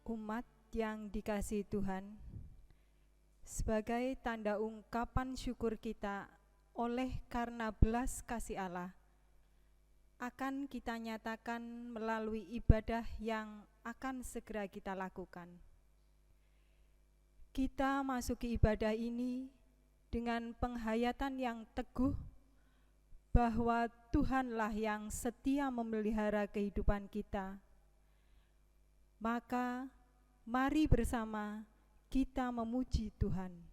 Umat yang dikasihi Tuhan, sebagai tanda ungkapan syukur kita oleh karena belas kasih Allah, akan kita nyatakan melalui ibadah yang akan segera kita lakukan. Kita masuki ibadah ini dengan penghayatan yang teguh bahwa Tuhanlah yang setia memelihara kehidupan kita. Maka mari bersama kita memuji Tuhan.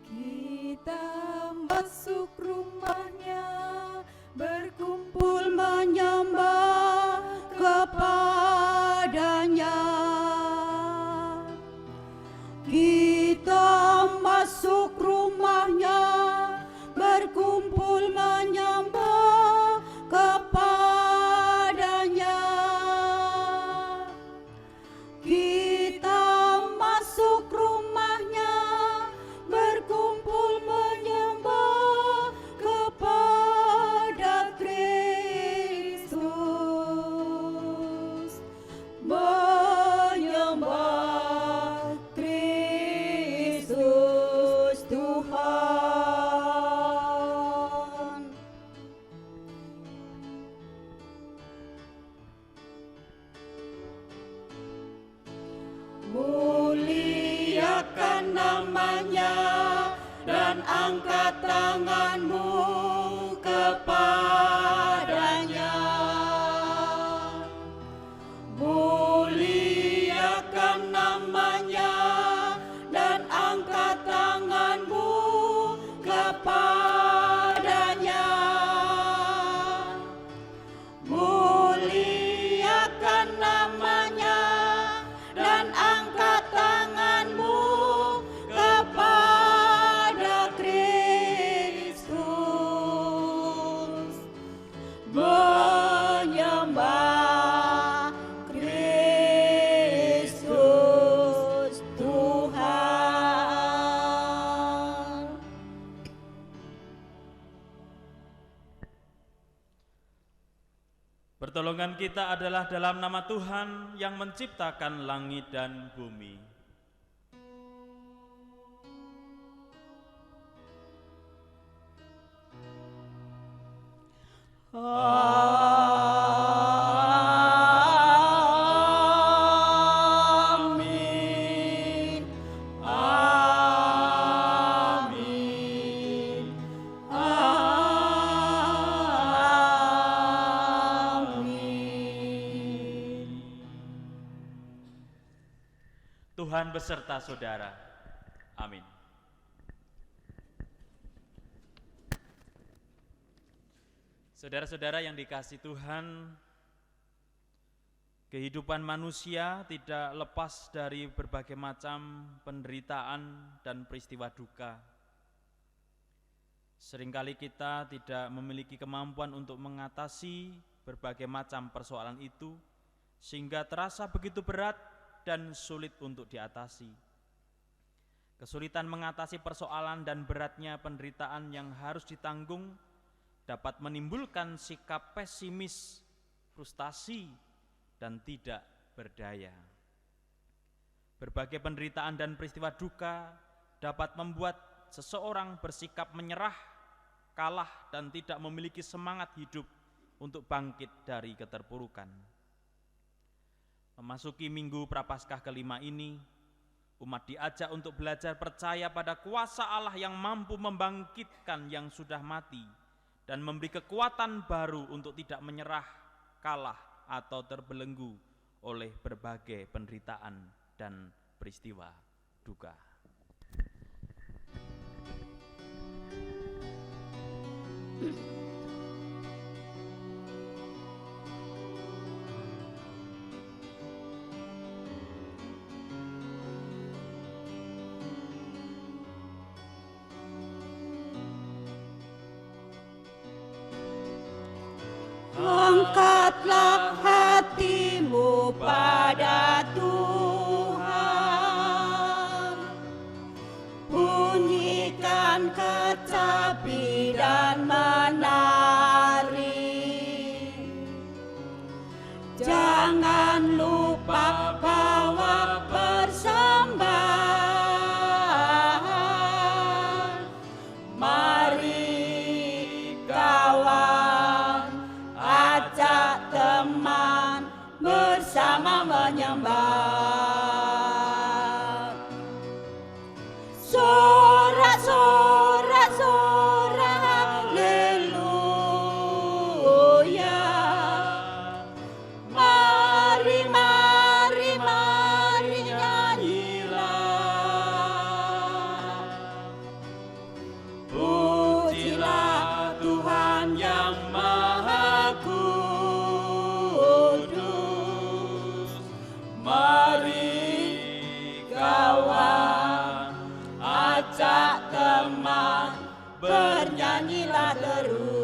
Kita masuk rumahnya, berkumpul menyembah kepadanya. Kita masuk rumahnya, berkumpul menyembah kepadanya. Kita masuk rumahnya, berkumpul menyembah kepada Kristus, menyembah Kristus Tuhan. Muliakan namanya dan angkat tanganmu kepadanya. Muliakan namanya dan angkat tanganmu kepadanya. Muliakan namanya dan angkat tanganmu kepada Kristus, menyembah Kristus Tuhan. Pertolongan kita adalah dalam nama Tuhan yang menciptakan langit dan bumi. Amin. Amin. Amin. Tuhan beserta saudara. Amin. Saudara-saudara yang dikasihi Tuhan, kehidupan manusia tidak lepas dari berbagai macam penderitaan dan peristiwa duka. Seringkali kita tidak memiliki kemampuan untuk mengatasi berbagai macam persoalan itu, sehingga terasa begitu berat dan sulit untuk diatasi. Kesulitan mengatasi persoalan dan beratnya penderitaan yang harus ditanggung dapat menimbulkan sikap pesimis, frustasi, dan tidak berdaya. Berbagai penderitaan dan peristiwa duka dapat membuat seseorang bersikap menyerah, kalah, dan tidak memiliki semangat hidup untuk bangkit dari keterpurukan. Memasuki minggu Prapaskah kelima ini, umat diajak untuk belajar percaya pada kuasa Allah yang mampu membangkitkan yang sudah mati dan memberi kekuatan baru untuk tidak menyerah, kalah, atau terbelenggu oleh berbagai penderitaan dan peristiwa duka. Angkatlah hatimu pada Tuhan, bunyikan kecapi dan menari. Jangan lupa bawa persembahan. Mari kawan, ajak teman bersama menyembah. Sorak-sorak haleluya. Mari nyanyilah. Pujilah Tuhan yang Maha Kudus. Mari kawan, ajak teman, bernyanyilah terus.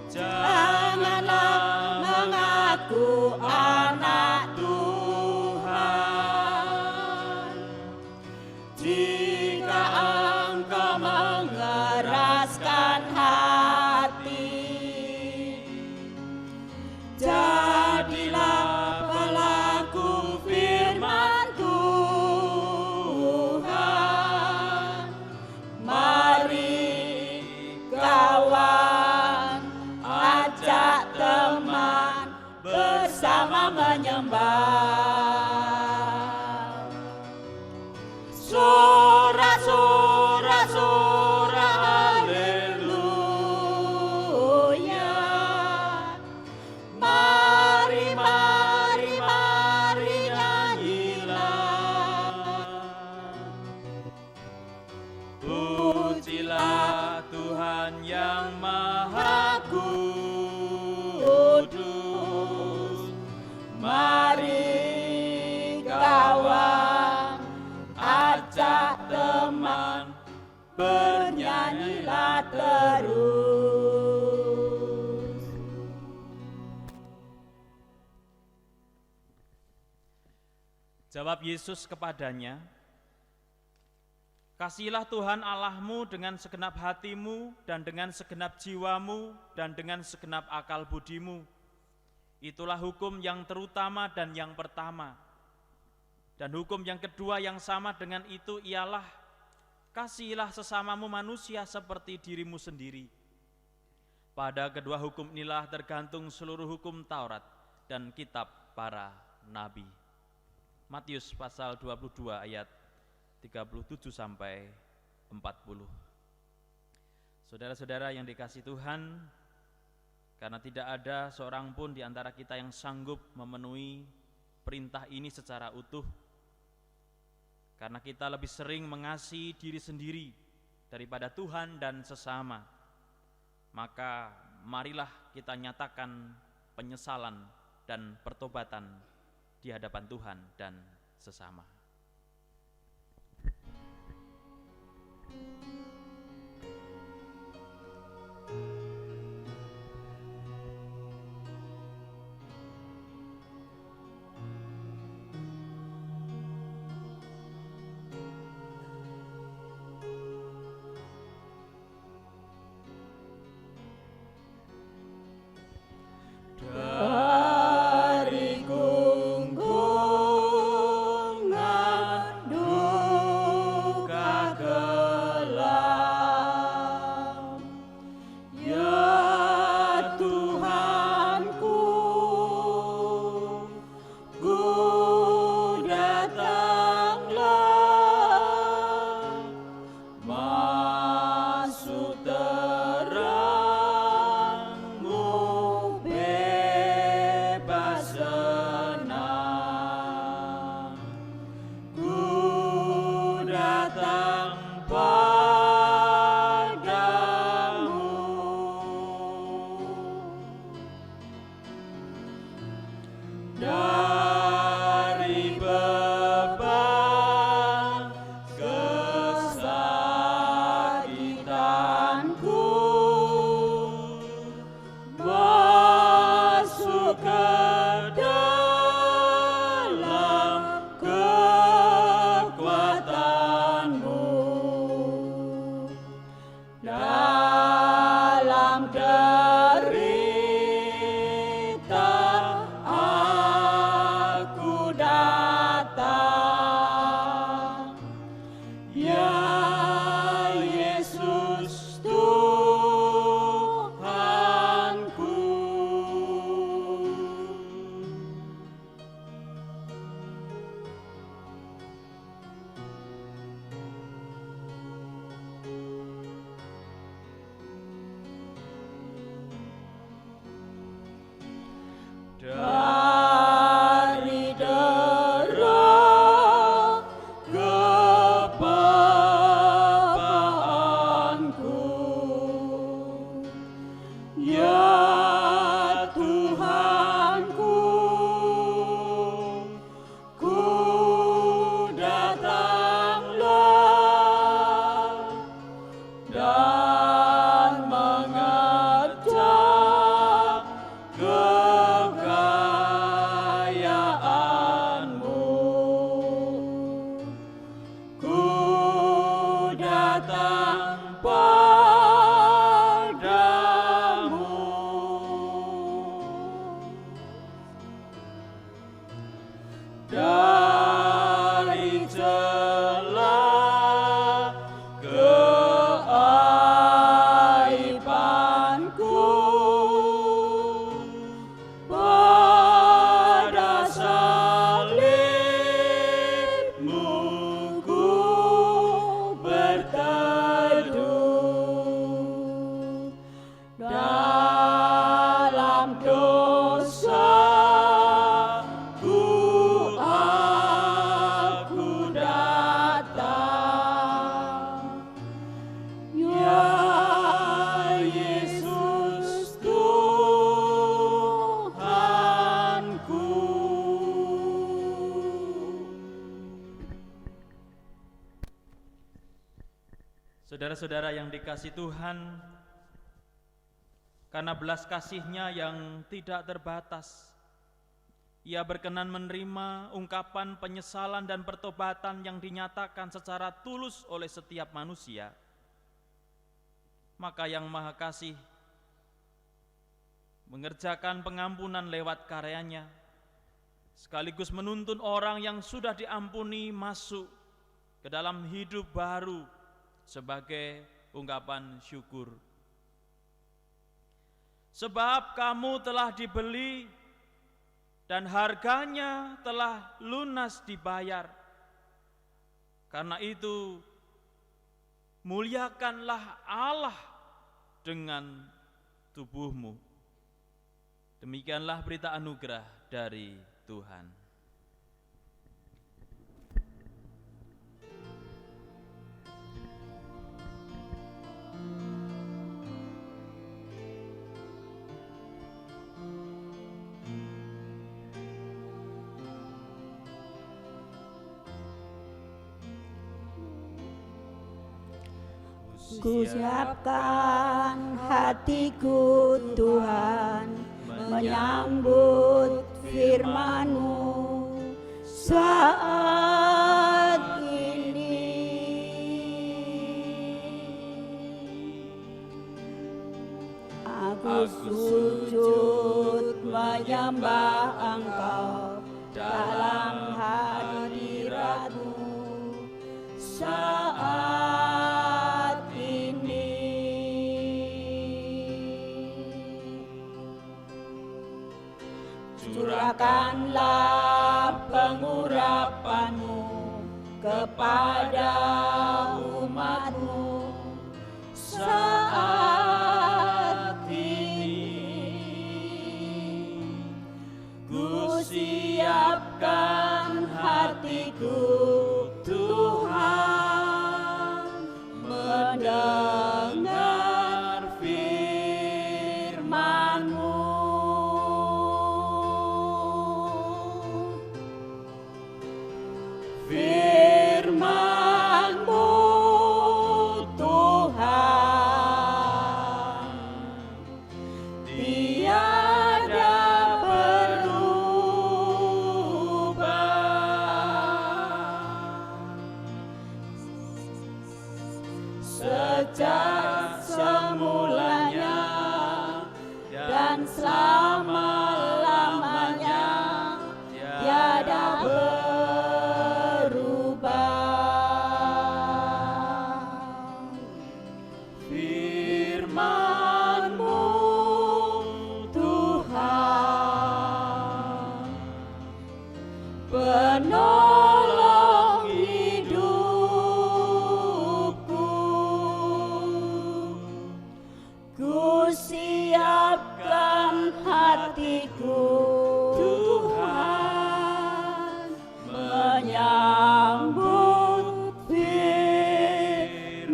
Janganlah mengaku anak Tuhan jika engkau mengeraskan hati. Jadilah pelaku firman Tuhan. Mari kawan, ajak teman bersama menyembah. Sorak-sorak haleluya. Mari nyanyilah. Pujilah Tuhan yang Maha Kudus. Mari kawan, ajak teman, bernyanyilah terus. Jawab Yesus kepadanya, "Kasihilah Tuhan Allahmu dengan segenap hatimu dan dengan segenap jiwamu dan dengan segenap akal budimu. Itulah hukum yang terutama dan yang pertama. Dan hukum yang kedua yang sama dengan itu ialah, kasihilah sesamamu manusia seperti dirimu sendiri. Pada kedua hukum inilah tergantung seluruh hukum Taurat dan kitab para nabi." Matius pasal 22 ayat 37 sampai 40. Saudara-saudara yang dikasihi Tuhan, karena tidak ada seorang pun di antara kita yang sanggup memenuhi perintah ini secara utuh, karena kita lebih sering mengasihi diri sendiri daripada Tuhan dan sesama, maka marilah kita nyatakan penyesalan dan pertobatan di hadapan Tuhan dan sesama. Dari gunggungan duka gelap dari beban kesakitanku, masuk ke dalam kekuatan-Mu, dalam derita aku datang, ya Yesus Tuhanku. Dari derang kebapaanku, ya Tuhanku, ku datanglah dan mengerjak kekayaan-Mu. Ku datang padamu, dari celah keaibanku, pada salib-Mu ku berteduh, dalam dosaku aku datang, ya Yesus Tuhanku. Saudara-saudara yang dikasihi Tuhan, karena belas kasih-Nya yang tidak terbatas, Ia berkenan menerima ungkapan penyesalan dan pertobatan yang dinyatakan secara tulus oleh setiap manusia. Maka Yang Maha Kasih mengerjakan pengampunan lewat karyanya, sekaligus menuntun orang yang sudah diampuni masuk ke dalam hidup baru sebagai ungkapan syukur. Sebab kamu telah dibeli dan harganya telah lunas dibayar. Karena itu, muliakanlah Allah dengan tubuhmu. Demikianlah berita anugerah dari Tuhan. Ku siapkan hatiku Tuhan, menyambut firman-Mu saat ini. Aku sujud menyembah Engkau dalam hadirat-Mu saat ini. Curahkanlah pengurapan-Mu kepada umat-Mu saat ini. Ku siapkan hatiku Tuhan, mendengar firman-Mu. penolong hidupku. Ku siapkan hatiku, Tuhan, menyambut firman-Mu.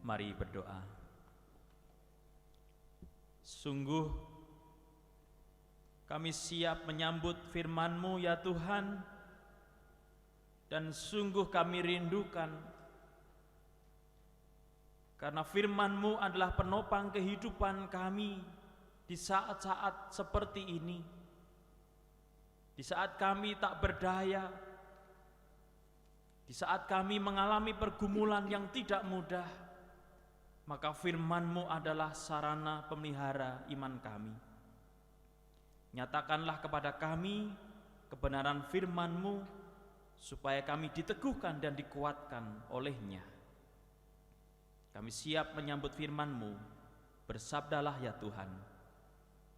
Mari berdoa. Sungguh kami siap menyambut firman-Mu ya Tuhan, dan sungguh kami rindukan, karena firman-Mu adalah penopang kehidupan kami di saat-saat seperti ini, di saat kami tak berdaya, di saat kami mengalami pergumulan yang tidak mudah. Maka firman-Mu adalah sarana pemelihara iman kami. Nyatakanlah kepada kami kebenaran firman-Mu, supaya kami diteguhkan dan dikuatkan olehnya. Kami siap menyambut firman-Mu. Bersabdalah ya Tuhan.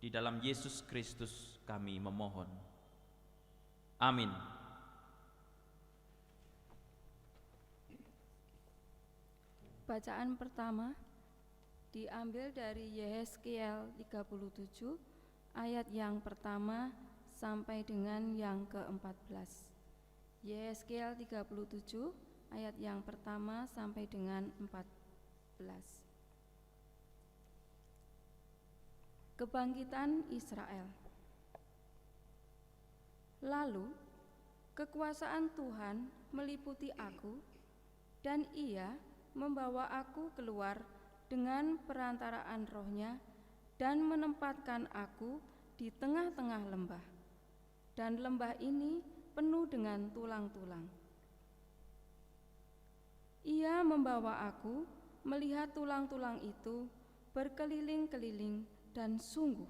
Di dalam Yesus Kristus kami memohon. Amin. Bacaan pertama diambil dari Yehezkiel 37 ayat yang pertama sampai dengan yang ke-14. Yehezkiel 37 ayat yang pertama sampai dengan 14. Kebangkitan Israel. Lalu kekuasaan Tuhan meliputi aku, dan Ia membawa aku keluar dengan perantaraan Roh-Nya dan menempatkan aku di tengah-tengah lembah. Dan lembah ini penuh dengan tulang-tulang. Ia membawa aku melihat tulang-tulang itu berkeliling-keliling, dan sungguh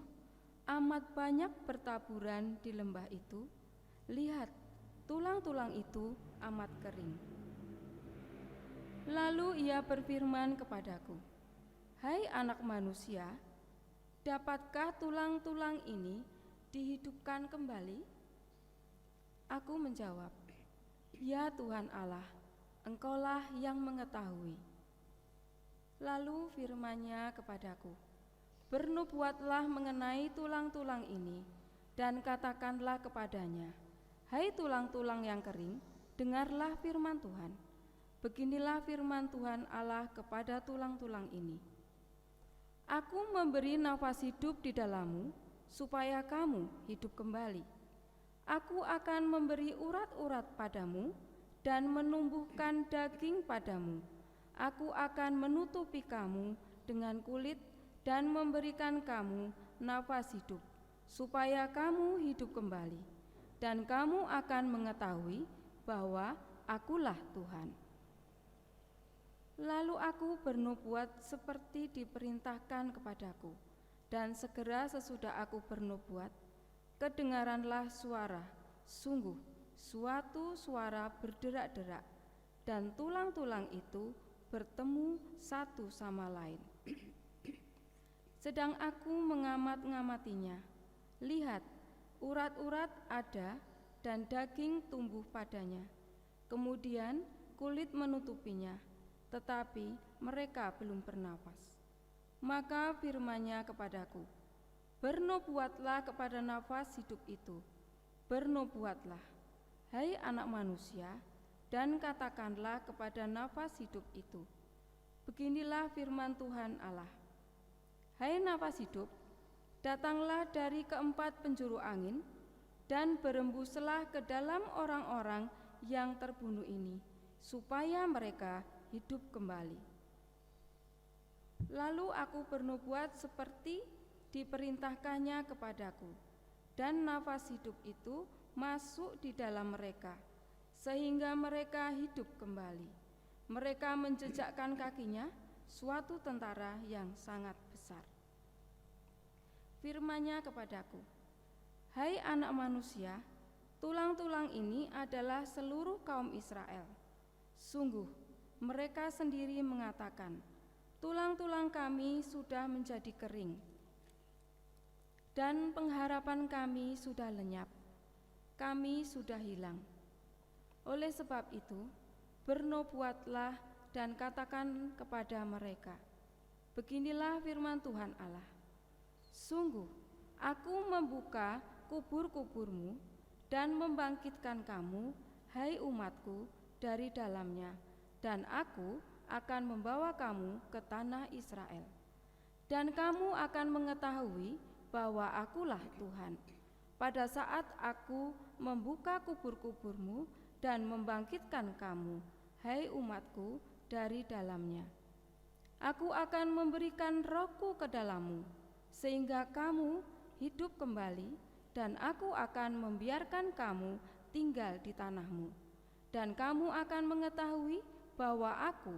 amat banyak bertaburan di lembah itu. Lihat, tulang-tulang itu amat kering. Lalu Ia berfirman kepadaku, "Hai anak manusia, dapatkah tulang-tulang ini dihidupkan kembali?" Aku menjawab, "Ya Tuhan Allah, Engkaulah yang mengetahui." Lalu firman-Nya kepadaku, "Bernubuatlah mengenai tulang-tulang ini, dan katakanlah kepadanya, hai tulang-tulang yang kering, dengarlah firman Tuhan. Beginilah firman Tuhan Allah kepada tulang-tulang ini. Aku memberi nafas hidup di dalammu, supaya kamu hidup kembali. Aku akan memberi urat-urat padamu, dan menumbuhkan daging padamu. Aku akan menutupi kamu dengan kulit, dan memberikan kamu nafas hidup, supaya kamu hidup kembali. Dan kamu akan mengetahui bahwa Akulah Tuhan." Lalu aku bernubuat seperti diperintahkan kepadaku, dan segera sesudah aku bernubuat, kedengaranlah suara, sungguh suatu suara berderak-derak, dan tulang-tulang itu bertemu satu sama lain. Sedang aku mengamat-ngamatinya, lihat, urat-urat ada dan daging tumbuh padanya. Kemudian kulit menutupinya, tetapi mereka belum bernafas. Maka firman-Nya kepadaku, "Bernubuatlah kepada nafas hidup itu, bernubuatlah, hai anak manusia, dan katakanlah kepada nafas hidup itu, beginilah firman Tuhan Allah. Hai nafas hidup, datanglah dari keempat penjuru angin, dan berembuslah ke dalam orang-orang yang terbunuh ini, supaya mereka hidup kembali." Lalu aku bernubuat seperti diperintahkannya kepadaku, dan nafas hidup itu masuk di dalam mereka, sehingga mereka hidup kembali. Mereka menjejakkan kakinya, suatu tentara yang sangat besar. Firman-Nya kepadaku, "Hai anak manusia, tulang-tulang ini adalah seluruh kaum Israel. Sungguh, mereka sendiri mengatakan, tulang-tulang kami sudah menjadi kering, dan pengharapan kami sudah lenyap. Kami sudah hilang. Oleh sebab itu, bernubuatlah dan katakan kepada mereka, beginilah firman Tuhan Allah. Sungguh, aku membuka kubur-kuburmu dan membangkitkan kamu, hai umatku, dari dalamnya, dan aku akan membawa kamu ke tanah Israel. Dan kamu akan mengetahui bahwa akulah Tuhan, pada saat aku membuka kubur-kuburmu dan membangkitkan kamu, hai umatku, dari dalamnya. Aku akan memberikan rohku ke dalammu, sehingga kamu hidup kembali, dan aku akan membiarkan kamu tinggal di tanahmu. Dan kamu akan mengetahui bahwa aku,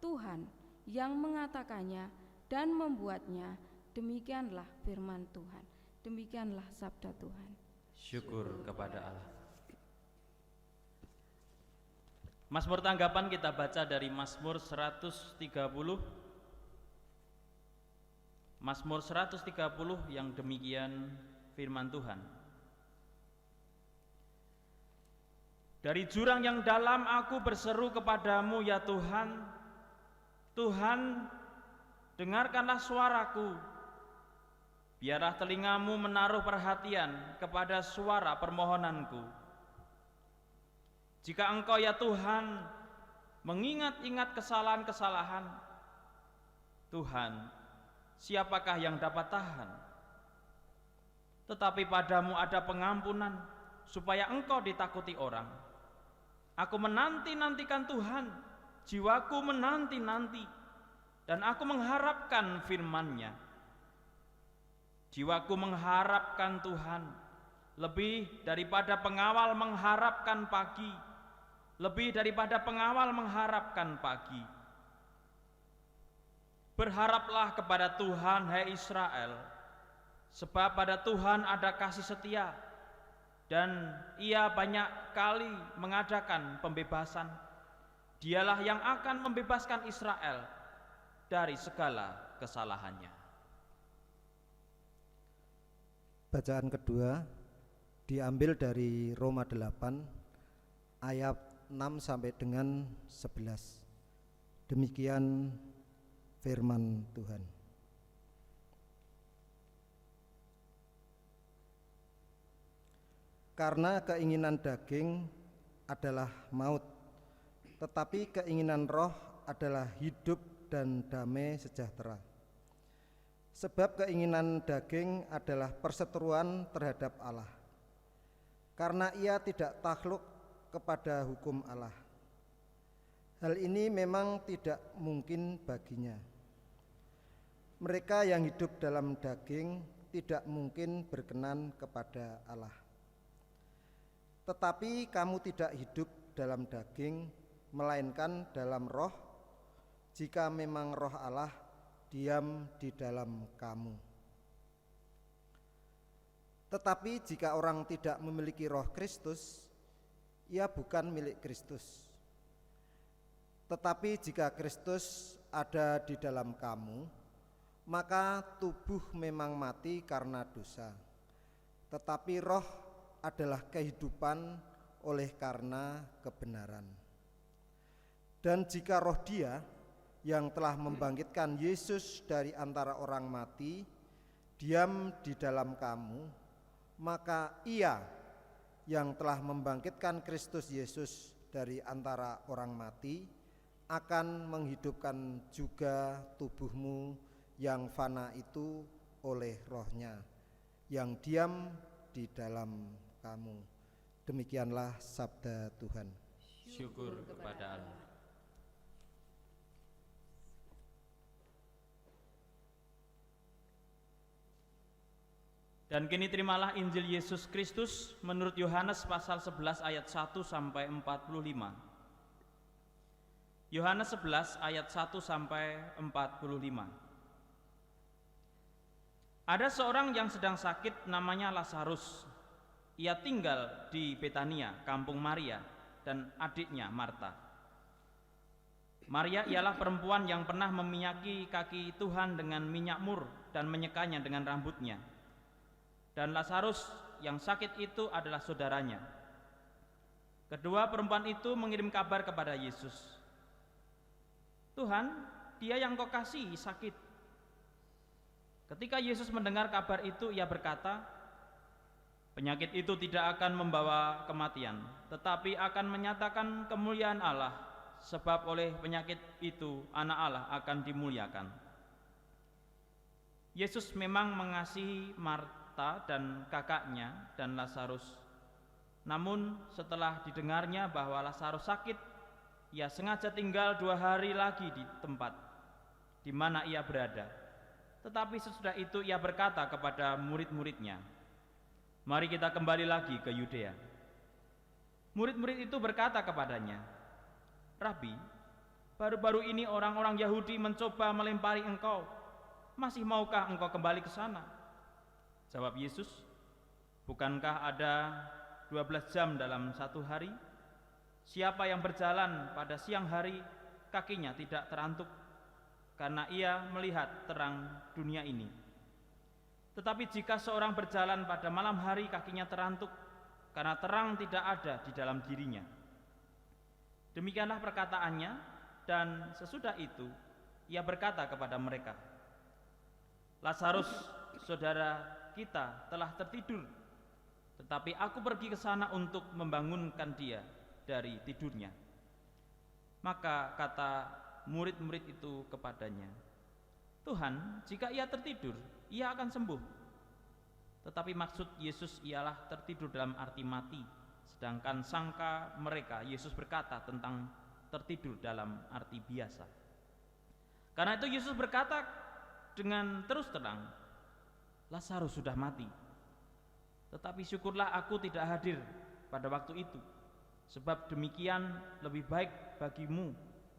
Tuhan, yang mengatakannya dan membuatnya. Demikianlah firman Tuhan. Demikianlah sabda Tuhan. Syukur kepada Allah. Mazmur tanggapan kita baca dari Mazmur 130. Mazmur 130 yang demikian firman Tuhan. Dari jurang yang dalam aku berseru kepadamu ya Tuhan. Tuhan, dengarkanlah suaraku. Biarlah telingamu menaruh perhatian kepada suara permohonanku. Jika Engkau ya Tuhan mengingat-ingat kesalahan-kesalahan, Tuhan, siapakah yang dapat tahan? Tetapi padamu ada pengampunan, supaya Engkau ditakuti orang. Aku menanti-nantikan Tuhan, jiwaku menanti-nanti, dan aku mengharapkan firman-Nya. Jiwaku mengharapkan Tuhan, lebih daripada pengawal mengharapkan pagi. Lebih daripada pengawal mengharapkan pagi. Berharaplah kepada Tuhan, hai Israel, sebab pada Tuhan ada kasih setia, dan Ia banyak kali mengadakan pembebasan. Dialah yang akan membebaskan Israel dari segala kesalahannya. Bacaan kedua diambil dari Roma 8 ayat 6 sampai dengan 11. Demikian firman Tuhan. Karena keinginan daging adalah maut, tetapi keinginan roh adalah hidup dan damai sejahtera. Sebab keinginan daging adalah perseteruan terhadap Allah, karena ia tidak takluk kepada hukum Allah. Hal ini memang tidak mungkin baginya. Mereka yang hidup dalam daging tidak mungkin berkenan kepada Allah. Tetapi kamu tidak hidup dalam daging, melainkan dalam roh, jika memang roh Allah diam di dalam kamu. Tetapi jika orang tidak memiliki roh Kristus, ia bukan milik Kristus. Tetapi jika Kristus ada di dalam kamu, maka tubuh memang mati karena dosa, tetapi roh adalah kehidupan oleh karena kebenaran. Dan jika roh Dia yang telah membangkitkan Yesus dari antara orang mati diam di dalam kamu, maka Ia yang telah membangkitkan Kristus Yesus dari antara orang mati akan menghidupkan juga tubuhmu yang fana itu oleh rohnya yang diam di dalam kamu. Demikianlah sabda Tuhan. Syukur kepada Allah. Dan kini terimalah Injil Yesus Kristus menurut Yohanes pasal 11 ayat 1 sampai 45. Yohanes 11 ayat 1 sampai 45. Ada seorang yang sedang sakit namanya Lazarus. Ia tinggal di Betania, kampung Maria dan adiknya Marta. Maria ialah perempuan yang pernah meminyaki kaki Tuhan dengan minyak mur dan menyekanya dengan rambutnya. Dan Lazarus yang sakit itu adalah saudaranya. Kedua perempuan itu mengirim kabar kepada Yesus. Tuhan, dia yang kau kasihi sakit. Ketika Yesus mendengar kabar itu, ia berkata, penyakit itu tidak akan membawa kematian, tetapi akan menyatakan kemuliaan Allah, sebab oleh penyakit itu anak Allah akan dimuliakan. Yesus memang mengasihi Marta dan kakaknya dan Lazarus. Namun setelah didengarnya bahwa Lazarus sakit, ia sengaja tinggal 2 hari lagi di tempat di mana ia berada. Tetapi sesudah itu ia berkata kepada murid-muridnya, mari kita kembali lagi ke Yudea. Murid-murid itu berkata kepadanya, Rabi, baru-baru ini orang-orang Yahudi mencoba melempari engkau. Masih maukah engkau kembali ke sana? Jawab Yesus, bukankah ada 12 jam dalam satu hari? Siapa yang berjalan pada siang hari, kakinya tidak terantuk, karena ia melihat terang dunia ini. Tetapi jika seorang berjalan pada malam hari, kakinya terantuk, karena terang tidak ada di dalam dirinya. Demikianlah perkataannya, dan sesudah itu ia berkata kepada mereka, Lazarus, saudara kita, telah tertidur, tetapi aku pergi ke sana untuk membangunkan dia dari tidurnya. Maka kata murid-murid itu kepadanya, Tuhan, jika ia tertidur, ia akan sembuh. Tetapi maksud Yesus ialah tertidur dalam arti mati, sedangkan sangka mereka Yesus berkata tentang tertidur dalam arti biasa. Karena itu Yesus berkata dengan terus terang, Lazarus sudah mati. Tetapi syukurlah aku tidak hadir pada waktu itu, sebab demikian lebih baik bagimu,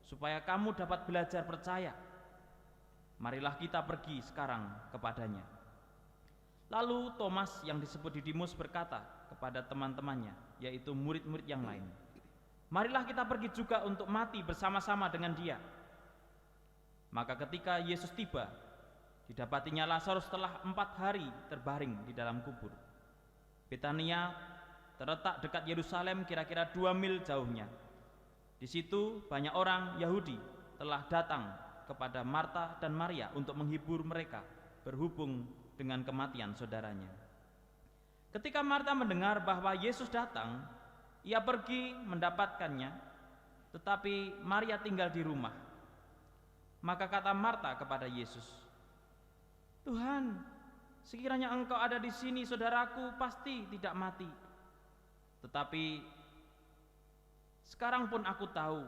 supaya kamu dapat belajar percaya. Marilah kita pergi sekarang kepadanya. Lalu Thomas yang disebut Didimus berkata kepada teman-temannya, yaitu murid-murid yang lain, marilah kita pergi juga untuk mati bersama-sama dengan dia. Maka ketika Yesus tiba, didapatinya Lazarus telah 4 hari terbaring di dalam kubur. Betania terletak dekat Yerusalem kira-kira 2 mil jauhnya. Di situ banyak orang Yahudi telah datang kepada Marta dan Maria untuk menghibur mereka berhubung dengan kematian saudaranya. Ketika Marta mendengar bahwa Yesus datang, ia pergi mendapatkannya, tetapi Maria tinggal di rumah. Maka kata Marta kepada Yesus, Tuhan, sekiranya engkau ada di sini, saudaraku pasti tidak mati. Tetapi sekarang pun aku tahu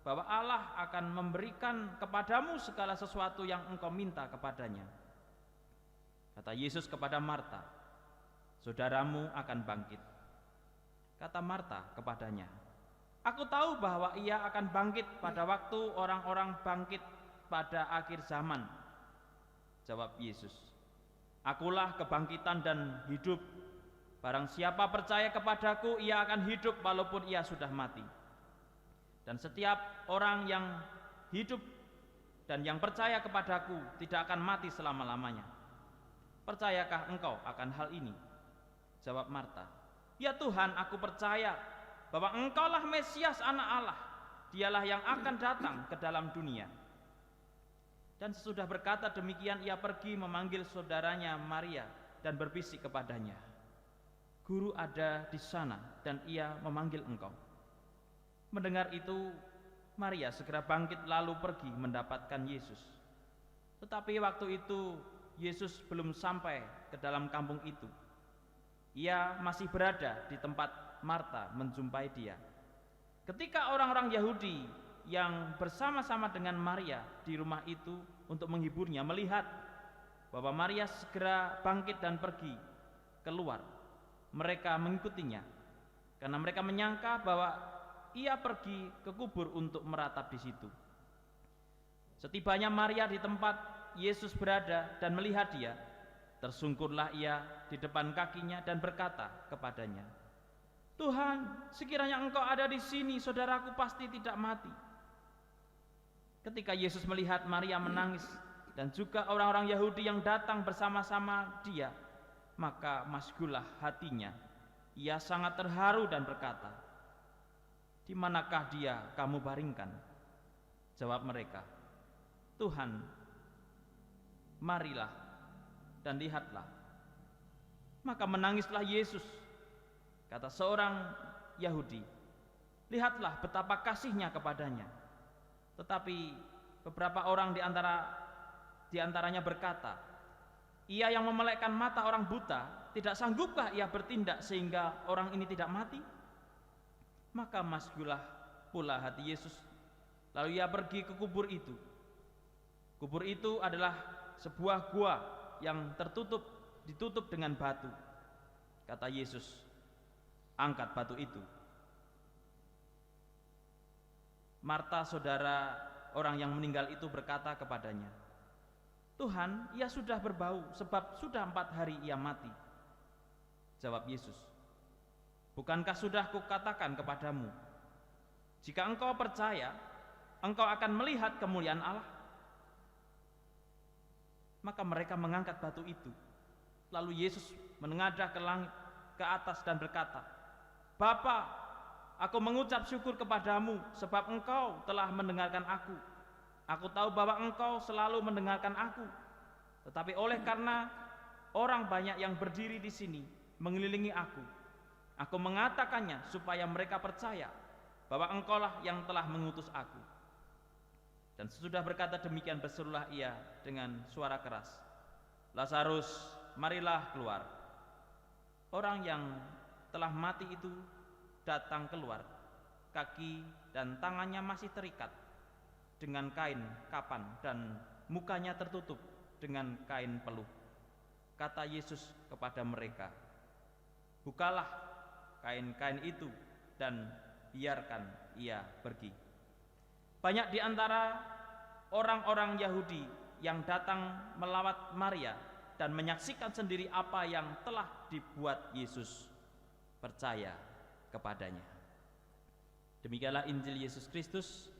bahwa Allah akan memberikan kepadamu segala sesuatu yang engkau minta kepadanya. Kata Yesus kepada Marta, saudaramu akan bangkit. Kata Marta kepadanya, aku tahu bahwa ia akan bangkit pada waktu orang-orang bangkit pada akhir zaman. Jawab Yesus, akulah kebangkitan dan hidup. Barang siapa percaya kepadaku, ia akan hidup walaupun ia sudah mati. Dan setiap orang yang hidup dan yang percaya kepadaku tidak akan mati selama-lamanya. Percayakah engkau akan hal ini? Jawab Marta, ya Tuhan, aku percaya bahwa engkaulah Mesias anak Allah, dialah yang akan datang ke dalam dunia. Dan sesudah berkata demikian, ia pergi memanggil saudaranya Maria dan berbisik kepadanya, Guru ada di sana dan ia memanggil engkau. Mendengar itu, Maria segera bangkit lalu pergi mendapatkan Yesus. Tetapi waktu itu Yesus belum sampai ke dalam kampung itu. Ia masih berada di tempat Marta menjumpai dia. Ketika orang-orang Yahudi yang bersama-sama dengan Maria di rumah itu untuk menghiburnya melihat bahwa Maria segera bangkit dan pergi keluar, mereka mengikutinya karena mereka menyangka bahwa ia pergi ke kubur untuk meratap di situ. Setibanya Maria di tempat Yesus berada dan melihat dia, tersungkurlah ia di depan kakinya dan berkata kepadanya, Tuhan, sekiranya engkau ada di sini, saudaraku pasti tidak mati. Ketika Yesus melihat Maria menangis dan juga orang-orang Yahudi yang datang bersama-sama dia, maka masgulah hatinya. Ia sangat terharu dan berkata, "Di manakah dia kamu baringkan?" Jawab mereka, "Tuhan, marilah dan lihatlah." Maka menangislah Yesus. Kata seorang Yahudi, "Lihatlah betapa kasihnya kepadanya." Tetapi beberapa orang di antaranya berkata, "Ia yang memelekkan mata orang buta, tidak sanggupkah ia bertindak sehingga orang ini tidak mati?" Maka masgulah pula hati Yesus. Lalu ia pergi ke kubur itu. Kubur itu adalah sebuah gua yang ditutup dengan batu. Kata Yesus, "Angkat batu itu." Marta, saudara orang yang meninggal itu, berkata kepadanya, "Tuhan, ia sudah berbau sebab sudah 4 hari ia mati." Jawab Yesus, "Bukankah sudah kukatakan kepadamu, jika engkau percaya, engkau akan melihat kemuliaan Allah?" Maka mereka mengangkat batu itu. Lalu Yesus menengadah ke langit, ke atas dan berkata, "Bapa, aku mengucap syukur kepadamu sebab engkau telah mendengarkan aku. Aku tahu bahwa engkau selalu mendengarkan aku. Tetapi oleh karena orang banyak yang berdiri di sini mengelilingi aku mengatakannya supaya mereka percaya bahwa engkaulah yang telah mengutus aku." Dan sesudah berkata demikian, berserulah ia dengan suara keras, "Lazarus, marilah keluar." Orang yang telah mati itu datang keluar, kaki dan tangannya masih terikat dengan kain kapan dan mukanya tertutup dengan kain peluh. Kata Yesus kepada mereka, "Bukalah kain-kain itu dan biarkan ia pergi." Banyak di antara orang-orang Yahudi yang datang melawat Maria dan menyaksikan sendiri apa yang telah dibuat Yesus, percaya kepadanya. Demikianlah Injil Yesus Kristus.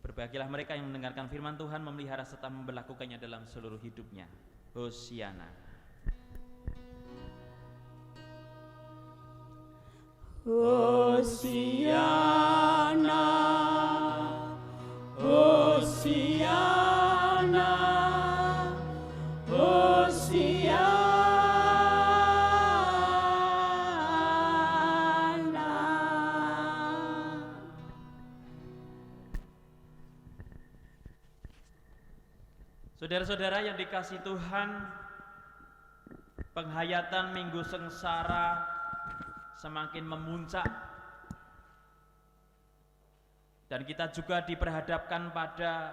Berbahagialah mereka yang mendengarkan firman Tuhan, memelihara serta memberlakukannya dalam seluruh hidupnya. Hosiana. Hosiana, Hosiana, Hosiana. Saudara-saudara yang dikasihi Tuhan, penghayatan Minggu Sengsara semakin memuncak, dan kita juga diperhadapkan pada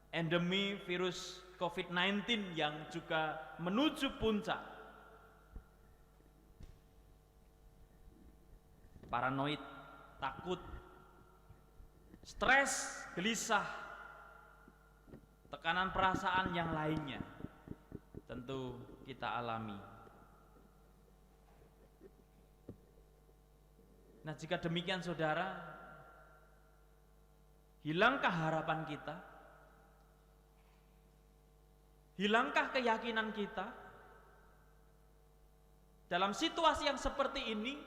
endemi virus COVID-19 yang juga menuju puncak. Paranoid, takut, stres, gelisah, tekanan perasaan yang lainnya tentu kita alami. Nah, jika demikian saudara, hilangkah harapan kita? Hilangkah keyakinan kita? Dalam situasi yang seperti ini,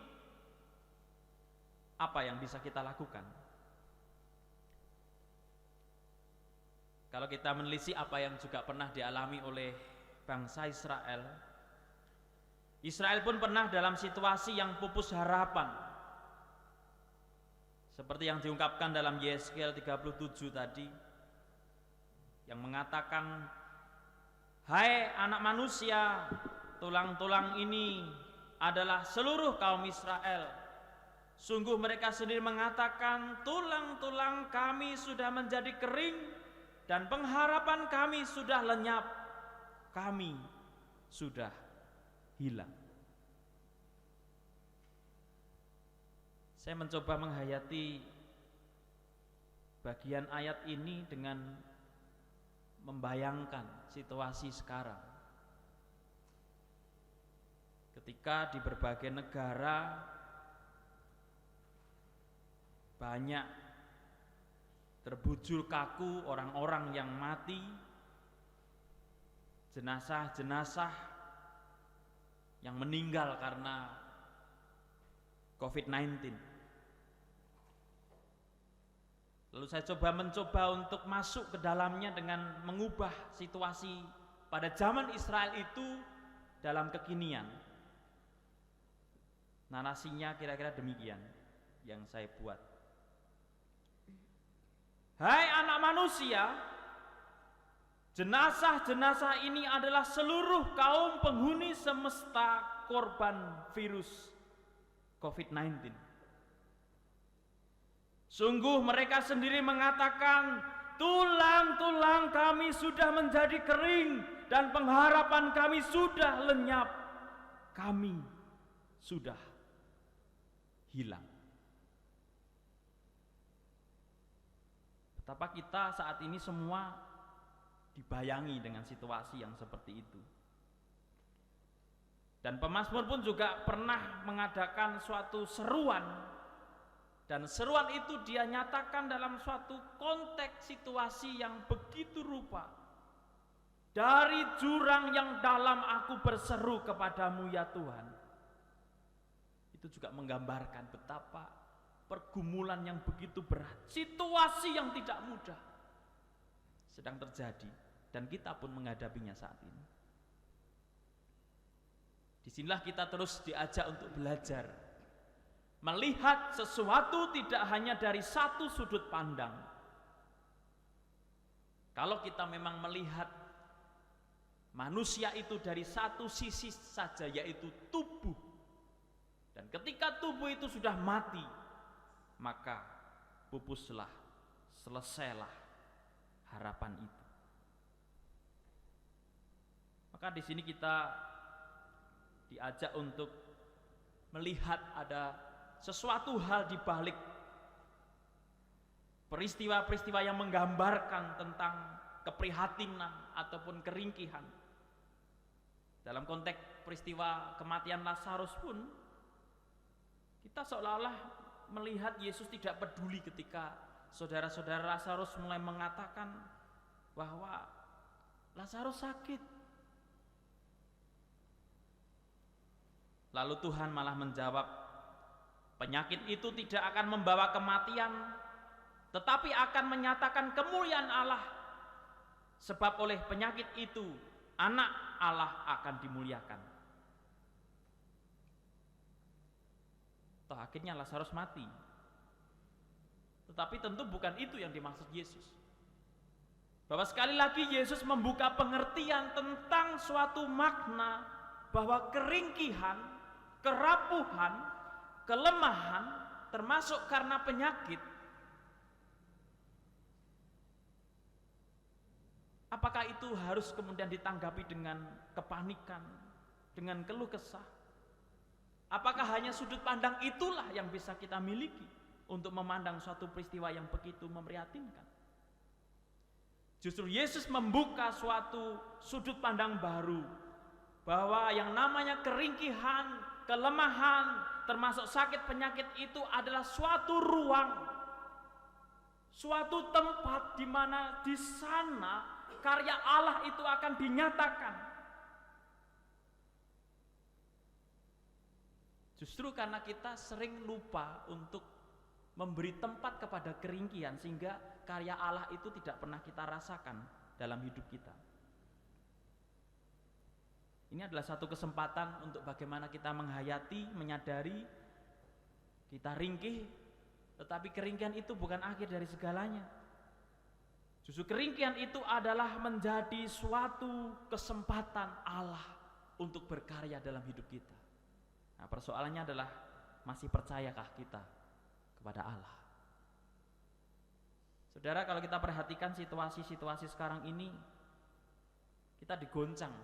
apa yang bisa kita lakukan? Kalau kita menelisik apa yang juga pernah dialami oleh bangsa Israel, Israel pun pernah dalam situasi yang pupus harapan. Seperti yang diungkapkan dalam Yeskel 37 tadi, yang mengatakan, "Hai anak manusia, tulang-tulang ini adalah seluruh kaum Israel. Sungguh mereka sendiri mengatakan, tulang-tulang kami sudah menjadi kering dan pengharapan kami sudah lenyap. Kami sudah hilang." Saya mencoba menghayati bagian ayat ini dengan membayangkan situasi sekarang. Ketika di berbagai negara banyak terbujur kaku orang-orang yang mati, jenazah-jenazah yang meninggal karena COVID-19. Lalu saya mencoba untuk masuk ke dalamnya dengan mengubah situasi pada zaman Israel itu dalam kekinian. Narasinya kira-kira demikian yang saya buat. Hai anak manusia, jenazah-jenazah ini adalah seluruh kaum penghuni semesta korban virus COVID-19. Sungguh mereka sendiri mengatakan, tulang-tulang kami sudah menjadi kering dan pengharapan kami sudah lenyap. Kami sudah hilang. Betapa kita saat ini semua dibayangi dengan situasi yang seperti itu. Dan pemazmur pun juga pernah mengadakan suatu seruan, dan seruan itu dia nyatakan dalam suatu konteks situasi yang begitu rupa. Dari jurang yang dalam aku berseru kepadamu ya Tuhan. Itu juga menggambarkan betapa pergumulan yang begitu berat, situasi yang tidak mudah sedang terjadi, dan kita pun menghadapinya saat ini. Disinilah kita terus diajak untuk belajar melihat sesuatu tidak hanya dari satu sudut pandang. Kalau kita memang melihat manusia itu dari satu sisi saja, yaitu tubuh, dan ketika tubuh itu sudah mati, maka pupuslah, selesailah harapan itu. Maka di sini kita diajak untuk melihat ada sesuatu hal di balik peristiwa-peristiwa yang menggambarkan tentang keprihatinan ataupun keringkihan. Dalam konteks peristiwa kematian Lazarus pun, kita seolah-olah melihat Yesus tidak peduli ketika saudara-saudara Lazarus mulai mengatakan bahwa Lazarus sakit. Lalu Tuhan malah menjawab, penyakit itu tidak akan membawa kematian, tetapi akan menyatakan kemuliaan Allah. Sebab oleh penyakit itu, anak Allah akan dimuliakan. Toh akhirnya Lazarus mati. Tetapi tentu bukan itu yang dimaksud Yesus. Bahwa sekali lagi Yesus membuka pengertian tentang suatu makna bahwa keringkihan, kerapuhan, kelemahan, termasuk karena penyakit, apakah itu harus kemudian ditanggapi dengan kepanikan, dengan keluh kesah? Apakah hanya sudut pandang itulah yang bisa kita miliki untuk memandang suatu peristiwa yang begitu memprihatinkan? Justru Yesus membuka suatu sudut pandang baru, bahwa yang namanya keringkihan, kelemahan, termasuk sakit penyakit itu adalah suatu ruang, suatu tempat di mana di sana karya Allah itu akan dinyatakan. Justru karena kita sering lupa untuk memberi tempat kepada keringkihan, sehingga karya Allah itu tidak pernah kita rasakan dalam hidup kita. Ini adalah satu kesempatan untuk bagaimana kita menghayati, menyadari kita ringkih, tetapi keringkihan itu bukan akhir dari segalanya. Justru keringkihan itu adalah menjadi suatu kesempatan Allah untuk berkarya dalam hidup kita. Nah, persoalannya adalah, masih percayakah kita kepada Allah? Saudara, kalau kita perhatikan situasi-situasi sekarang ini, kita digoncang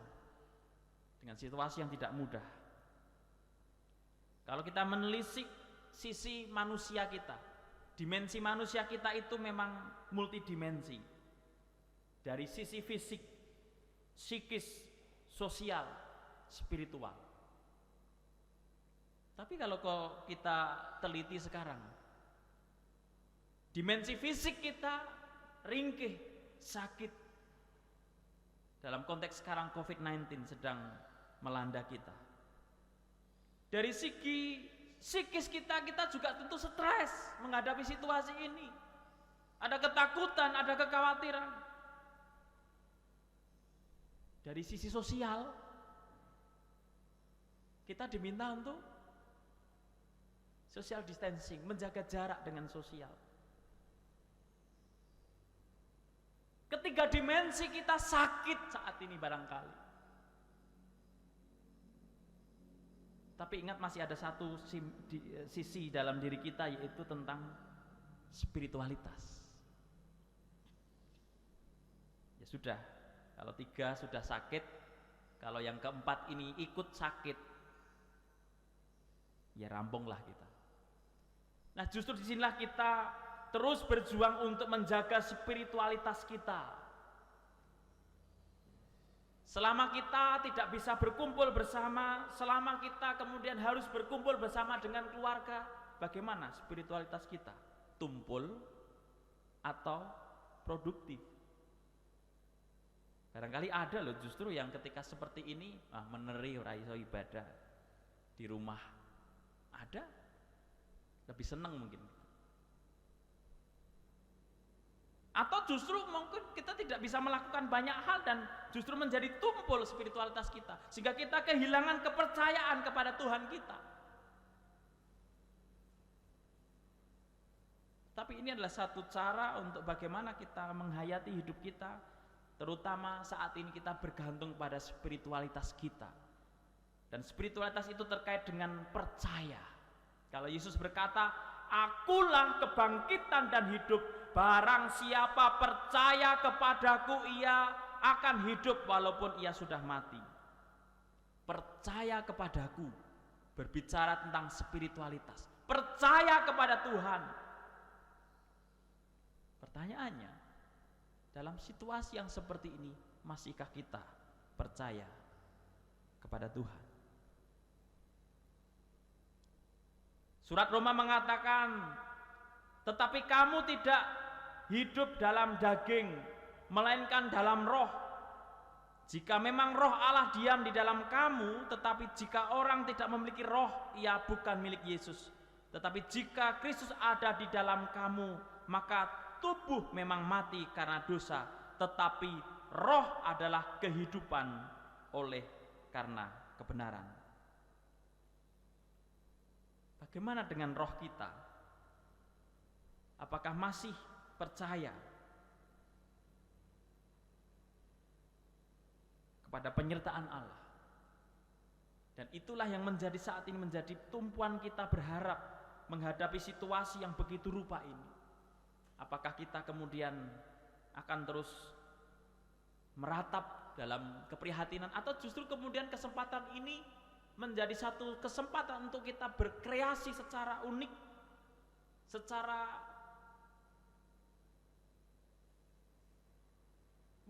dengan situasi yang tidak mudah. Kalau kita menelisik sisi manusia kita, dimensi manusia kita itu memang multidimensi. Dari sisi fisik, psikis, sosial, spiritual. Tapi kalau kita teliti sekarang, Dimensi fisik kita ringkih, sakit. Dalam konteks sekarang COVID-19 sedang melanda kita. Dari segi psikis kita juga tentu stres menghadapi situasi ini. Ada ketakutan, ada kekhawatiran. Dari sisi sosial, kita diminta untuk social distancing, menjaga jarak dengan sosial. Ketiga dimensi kita sakit saat ini barangkali. Tapi ingat masih ada satu sisi dalam diri kita, yaitu tentang spiritualitas. Ya sudah, kalau 3 sudah sakit, kalau yang keempat ini ikut sakit, ya rampunglah kita. Nah justru disinilah kita terus berjuang untuk menjaga spiritualitas kita. Selama kita tidak bisa berkumpul bersama, selama kita kemudian harus berkumpul bersama dengan keluarga, bagaimana spiritualitas kita? Tumpul atau produktif? Barangkali ada loh justru yang ketika seperti ini, meneri ora iso ibadah di rumah. Ada, lebih senang mungkin. Atau justru mungkin kita tidak bisa melakukan banyak hal dan justru menjadi tumpul spiritualitas kita, sehingga kita kehilangan kepercayaan kepada Tuhan kita. Tapi ini adalah satu cara untuk bagaimana kita menghayati hidup kita, terutama saat ini kita bergantung pada spiritualitas kita. Dan spiritualitas itu terkait dengan percaya. Kalau Yesus berkata, "Akulah kebangkitan dan hidup. Barang siapa percaya kepadaku, ia akan hidup walaupun ia sudah mati." Percaya kepadaku berbicara tentang spiritualitas. Percaya kepada Tuhan. Pertanyaannya, dalam situasi yang seperti ini, masihkah kita percaya kepada Tuhan? Surat Roma mengatakan, tetapi kamu tidak hidup dalam daging, melainkan dalam roh. Jika memang roh Allah diam di dalam kamu, tetapi jika orang tidak memiliki roh, ia bukan milik Yesus. Tetapi jika Kristus ada di dalam kamu, maka tubuh memang mati karena dosa, tetapi roh adalah kehidupan oleh karena kebenaran. Bagaimana dengan roh kita? Apakah masih percaya kepada penyertaan Allah? Dan itulah yang menjadi saat ini menjadi tumpuan kita berharap menghadapi situasi yang begitu rupa ini. Apakah kita kemudian akan terus meratap dalam keprihatinan, atau justru kemudian kesempatan ini menjadi satu kesempatan untuk kita berkreasi secara unik, secara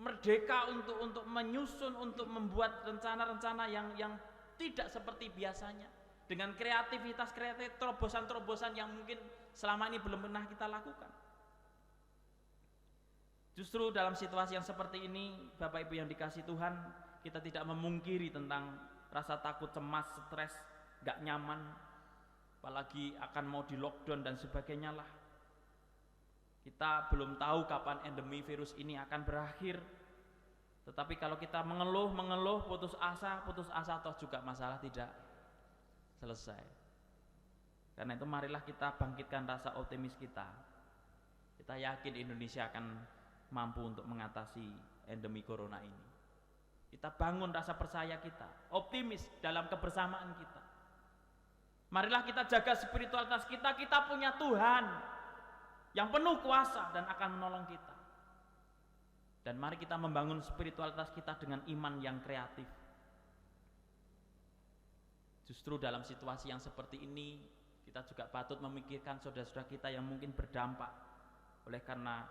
merdeka untuk menyusun, untuk membuat rencana-rencana yang tidak seperti biasanya, dengan kreativitas terobosan-terobosan yang mungkin selama ini belum pernah kita lakukan. Justru dalam situasi yang seperti ini, Bapak Ibu yang dikasihi Tuhan, kita tidak memungkiri tentang rasa takut, cemas, stres, gak nyaman, apalagi akan mau di lockdown dan sebagainya lah. Kita belum tahu kapan endemi virus ini akan berakhir. Tetapi kalau kita mengeluh, putus asa atau juga masalah tidak selesai. Karena itu marilah kita bangkitkan rasa optimis kita. Kita yakin Indonesia akan mampu untuk mengatasi endemi corona ini. Kita bangun rasa percaya kita, optimis dalam kebersamaan kita. Marilah kita jaga spiritualitas kita. Kita punya Tuhan yang penuh kuasa dan akan menolong kita. Dan mari kita membangun spiritualitas kita dengan iman yang kreatif. Justru dalam situasi yang seperti ini, kita juga patut memikirkan saudara-saudara kita yang mungkin berdampak oleh karena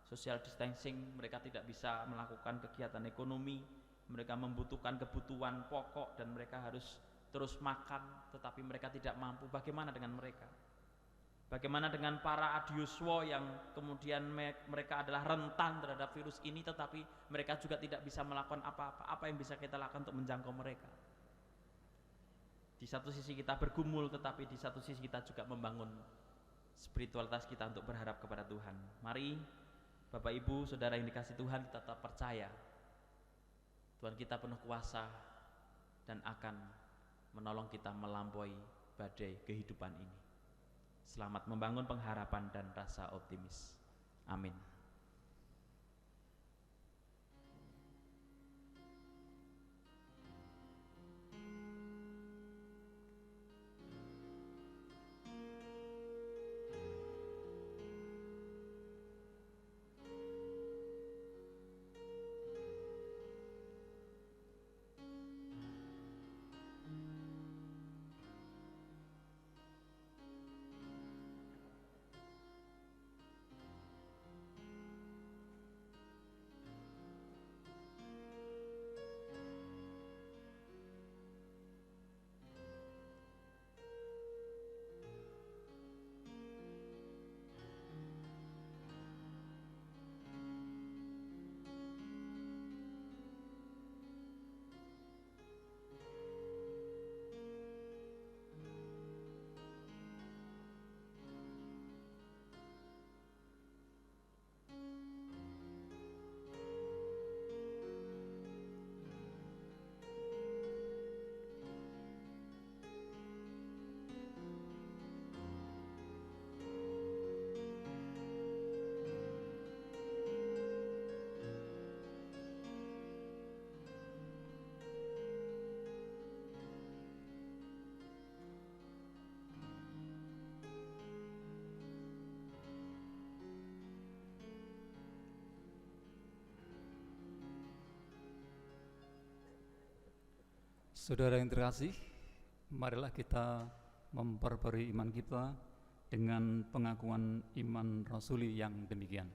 social distancing, mereka tidak bisa melakukan kegiatan ekonomi. Mereka membutuhkan kebutuhan pokok dan mereka harus terus makan, tetapi mereka tidak mampu. Bagaimana dengan mereka? Bagaimana dengan para adiuswa yang kemudian mereka adalah rentan terhadap virus ini, tetapi mereka juga tidak bisa melakukan apa-apa. Apa yang bisa kita lakukan untuk menjangkau mereka? Di satu sisi kita bergumul, tetapi di satu sisi kita juga membangun spiritualitas kita untuk berharap kepada Tuhan. Mari Bapak Ibu, Saudara yang dikasih Tuhan, kita tetap percaya Tuhan kita penuh kuasa dan akan menolong kita melampaui badai kehidupan ini. Selamat membangun pengharapan dan rasa optimis. Amin. Saudara yang terkasih, marilah kita memperbarui iman kita dengan pengakuan iman rasuli yang demikian.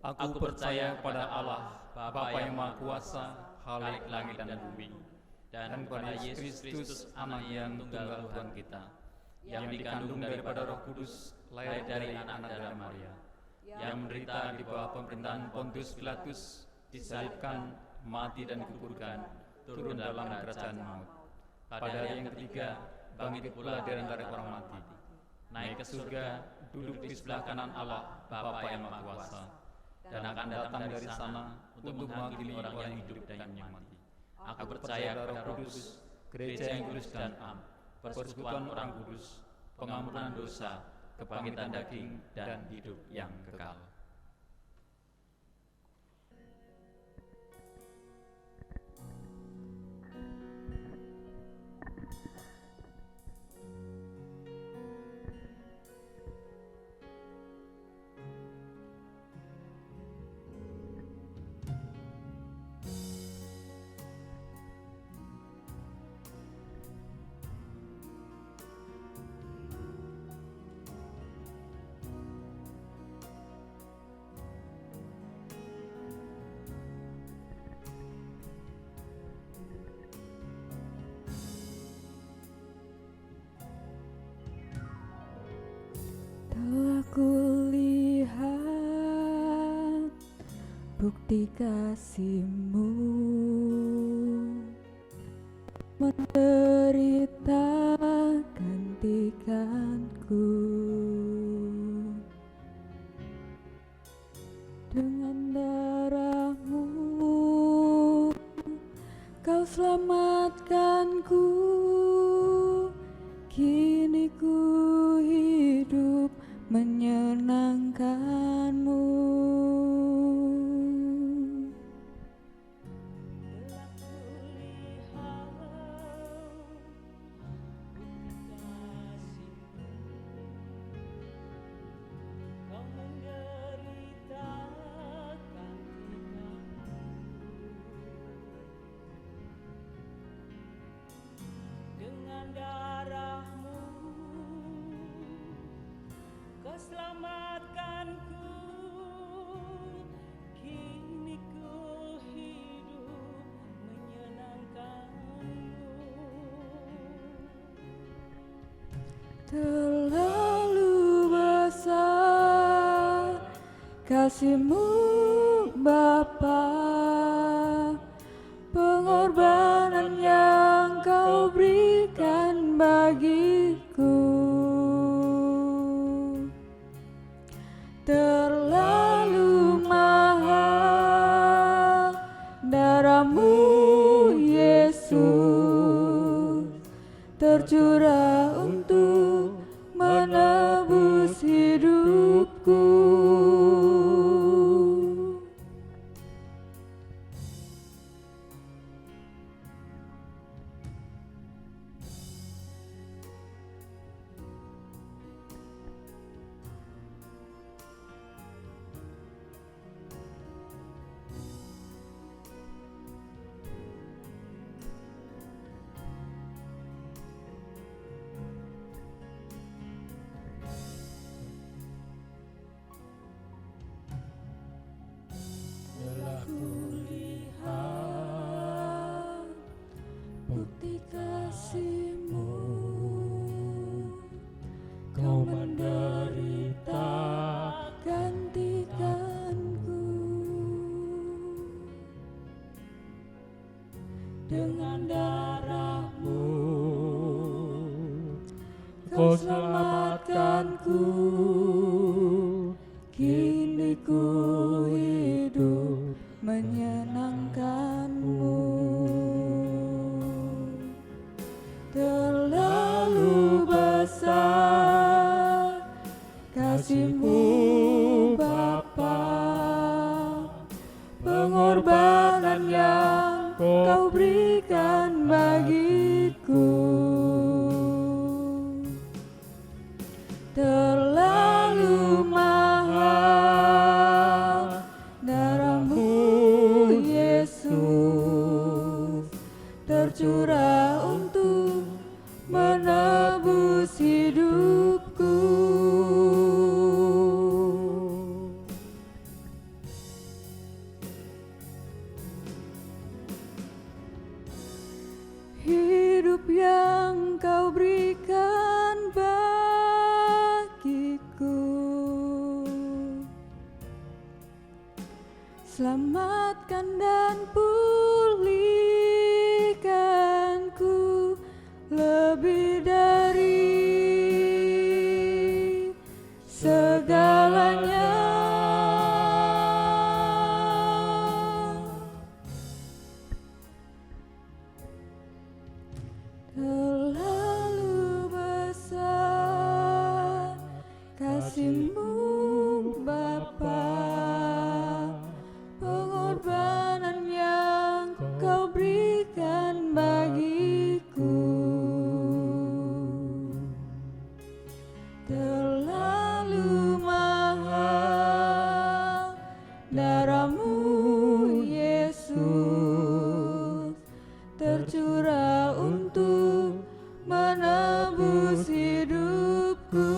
Aku percaya kepada Allah, Bapa yang Maha Kuasa, Khalik langit dan bumi, dan kepada Yesus Kristus, Anak yang tunggal Tuhan kita, yang dikandung daripada Roh Kudus, lahir dari anak darah Maria, yang menderita di bawah pemerintahan Pontius Pilatus, disalibkan, mati dan dikuburkan, turun dalam kerajaan maut. Pada hari yang ketiga, bangkit pula dari antara orang mati, naik ke surga, duduk di sebelah kanan Allah, Bapa yang Maha Kuasa, dan akan datang dari sana untuk menghakimi orang yang hidup dan yang mati. Aku percaya kepada Roh Kudus, gereja yang kudus dan am, persekutuan orang kudus, pengampunan dosa, kebangkitan daging, dan hidup yang kekal. Telah kulihat bukti kasih-Mu, menderita gantikanku. Dengan darah-Mu Kau selamatkanku, kini ku hidup menyenangkan-Mu. Dengan darah-Mu Kau selamatkanku, kini ku hidup menyenangkan-Mu. Telah kasih-Mu Bapa, pengorbanan yang Kau berikan bagiku terlalu mahal. Darah-Mu Yesus tercurah untuk menebus hidupku. Telah kulihat bukti kasih-Mu, Kau menderita Gantikanku dengan darah-Mu, Kau selamatkanku. Kini ku hidup menyenangkan-Mu. Terlalu besar kasih-Mu Bapa, pengorbanan yang Kau berikan bagiku terlalu mahal. Darah-Mu Yesus tercurah untuk menebus hidupku. Hidup yang Kau berikan bagiku, selamatkan dan pulihkanku lebih dari segalanya. Terlalu besar kasih-Mu Bapa, pengorbanan yang Kau berikan bagiku terlalu mahal. Darah-Mu Yesus tercurah untuk menebus hidupku.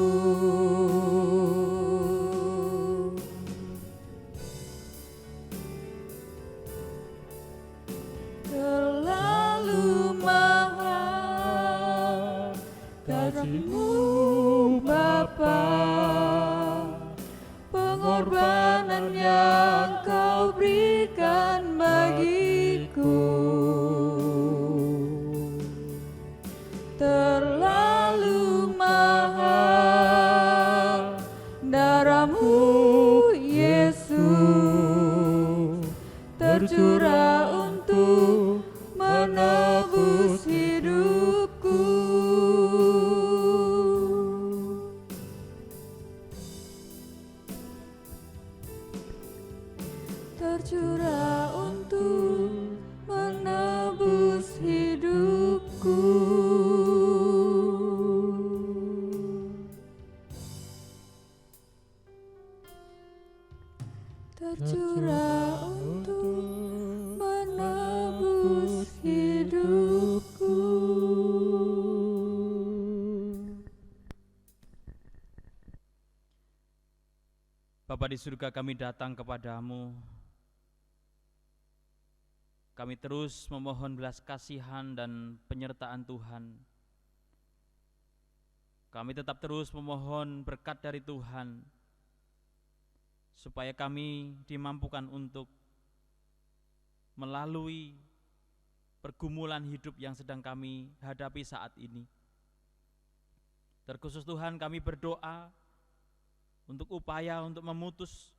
Terlalu mahal kasih-Mu Bapa, pengorbanan yang Kau berikan bagiku terlalu mahal. Darah-Mu Yesus tercurah untuk menebus hidupku. Tercurah untuk menebus hidupku. Tercurah untuk menebus hidupku. Bapa di surga, kami datang kepadamu. Kami terus memohon belas kasihan dan penyertaan Tuhan. Kami tetap terus memohon berkat dari Tuhan. supaya kami dimampukan untuk melalui pergumulan hidup yang sedang kami hadapi saat ini. Terkhusus Tuhan, kami berdoa untuk upaya untuk memutus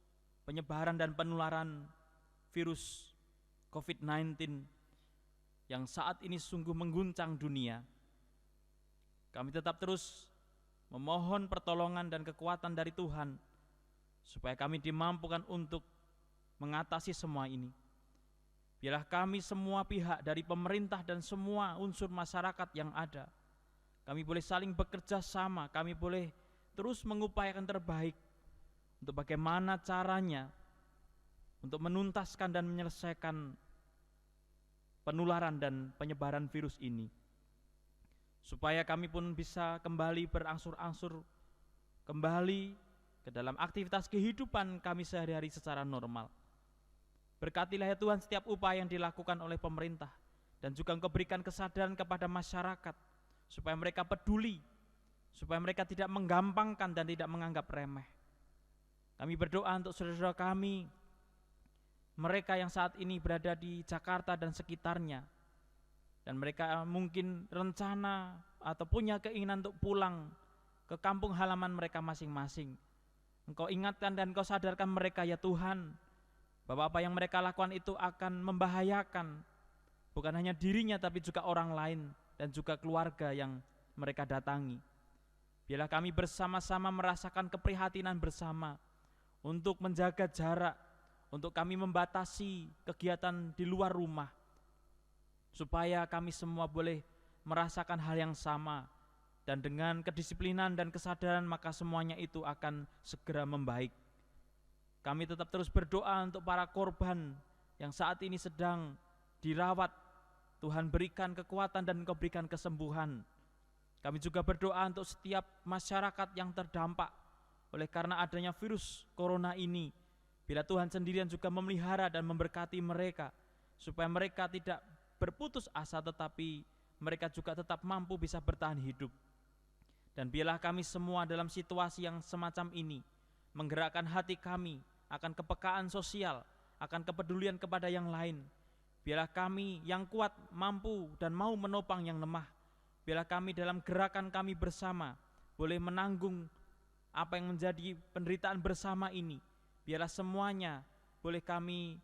penyebaran dan penularan virus COVID-19 yang saat ini sungguh mengguncang dunia. Kami tetap terus memohon pertolongan dan kekuatan dari Tuhan supaya kami dimampukan untuk mengatasi semua ini. Biarlah kami semua pihak dari pemerintah dan semua unsur masyarakat yang ada, kami boleh saling bekerja sama, kami boleh terus mengupayakan terbaik untuk bagaimana caranya untuk menuntaskan dan menyelesaikan penularan dan penyebaran virus ini, supaya kami pun bisa kembali berangsur-angsur kembali ke dalam aktivitas kehidupan kami sehari-hari secara normal. Berkatilah ya Tuhan setiap upaya yang dilakukan oleh pemerintah, dan juga Engkau berikan kesadaran kepada masyarakat supaya mereka peduli, supaya mereka tidak menggampangkan dan tidak menganggap remeh. Kami berdoa untuk saudara-saudara kami, mereka yang saat ini berada di Jakarta dan sekitarnya, dan mereka mungkin rencana atau punya keinginan untuk pulang ke kampung halaman mereka masing-masing. Engkau ingatkan dan Engkau sadarkan mereka ya Tuhan, bahwa apa yang mereka lakukan itu akan membahayakan bukan hanya dirinya tapi juga orang lain dan juga keluarga yang mereka datangi. Biarlah kami bersama-sama merasakan keprihatinan bersama untuk menjaga jarak, untuk kami membatasi kegiatan di luar rumah, supaya kami semua boleh merasakan hal yang sama, dan dengan kedisiplinan dan kesadaran maka semuanya itu akan segera membaik. Kami tetap terus berdoa untuk para korban yang saat ini sedang dirawat. Tuhan berikan kekuatan dan Engkau berikan kesembuhan. Kami juga berdoa untuk setiap masyarakat yang terdampak oleh karena adanya virus corona ini. Bila Tuhan sendirian juga memelihara dan memberkati mereka, supaya mereka tidak berputus asa tetapi mereka juga tetap mampu bisa bertahan hidup. Dan biarlah kami semua dalam situasi yang semacam ini menggerakkan hati kami akan kepekaan sosial, akan kepedulian kepada yang lain. Biarlah kami yang kuat mampu dan mau menopang yang lemah. Biarlah kami dalam gerakan kami bersama boleh menanggung apa yang menjadi penderitaan bersama ini. Biarlah semuanya boleh kami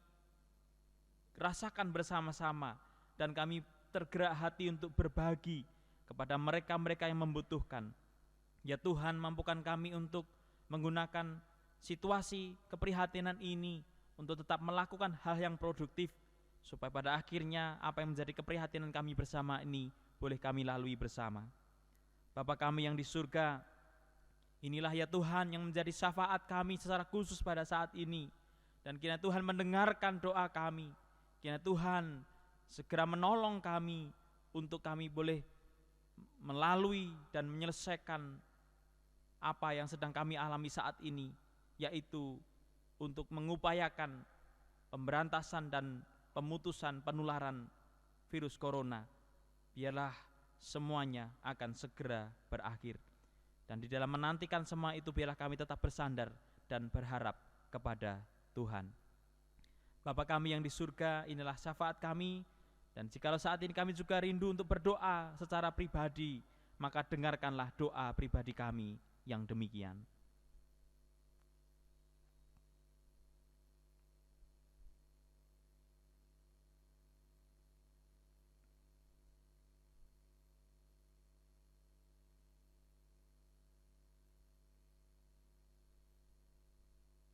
rasakan bersama-sama, dan kami tergerak hati untuk berbagi kepada mereka-mereka yang membutuhkan. Ya Tuhan, mampukan kami untuk menggunakan situasi keprihatinan ini untuk tetap melakukan hal yang produktif, supaya pada akhirnya apa yang menjadi keprihatinan kami bersama ini boleh kami lalui bersama. Bapa kami yang di surga, inilah ya Tuhan yang menjadi syafaat kami secara khusus pada saat ini, dan kiranya Tuhan mendengarkan doa kami, kiranya Tuhan segera menolong kami untuk kami boleh melalui dan menyelesaikan apa yang sedang kami alami saat ini, yaitu untuk mengupayakan pemberantasan dan pemutusan penularan virus corona. Biarlah semuanya akan segera berakhir. Dan di dalam menantikan semua itu, biarlah kami tetap bersandar dan berharap kepada Tuhan. Bapa kami yang di surga, inilah syafaat kami, dan jikalau saat ini kami juga rindu untuk berdoa secara pribadi, maka dengarkanlah doa pribadi kami yang demikian.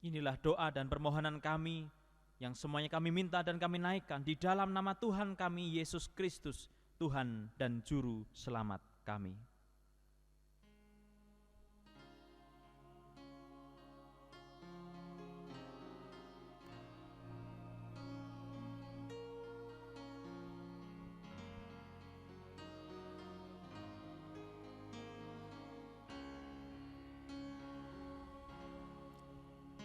Inilah doa dan permohonan kami yang semuanya kami minta dan kami naikkan di dalam nama Tuhan kami Yesus Kristus, Tuhan dan Juru Selamat kami.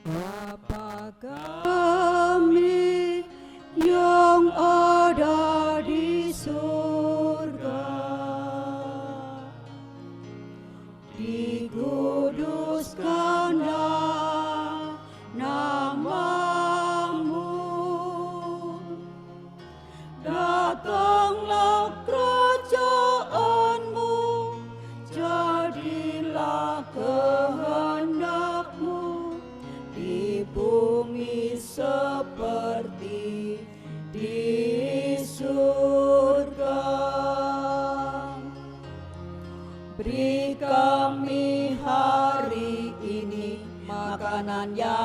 Bapa kami yang ada di surga, dikuduskanlah nama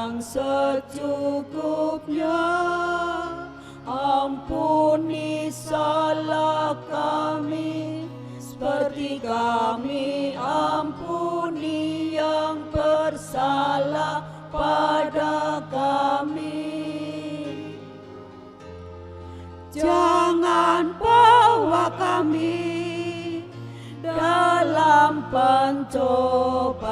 yang secukupnya. Ampuni salah kami, seperti kami ampuni yang bersalah pada kami. Jangan bawa kami dalam pencobaan,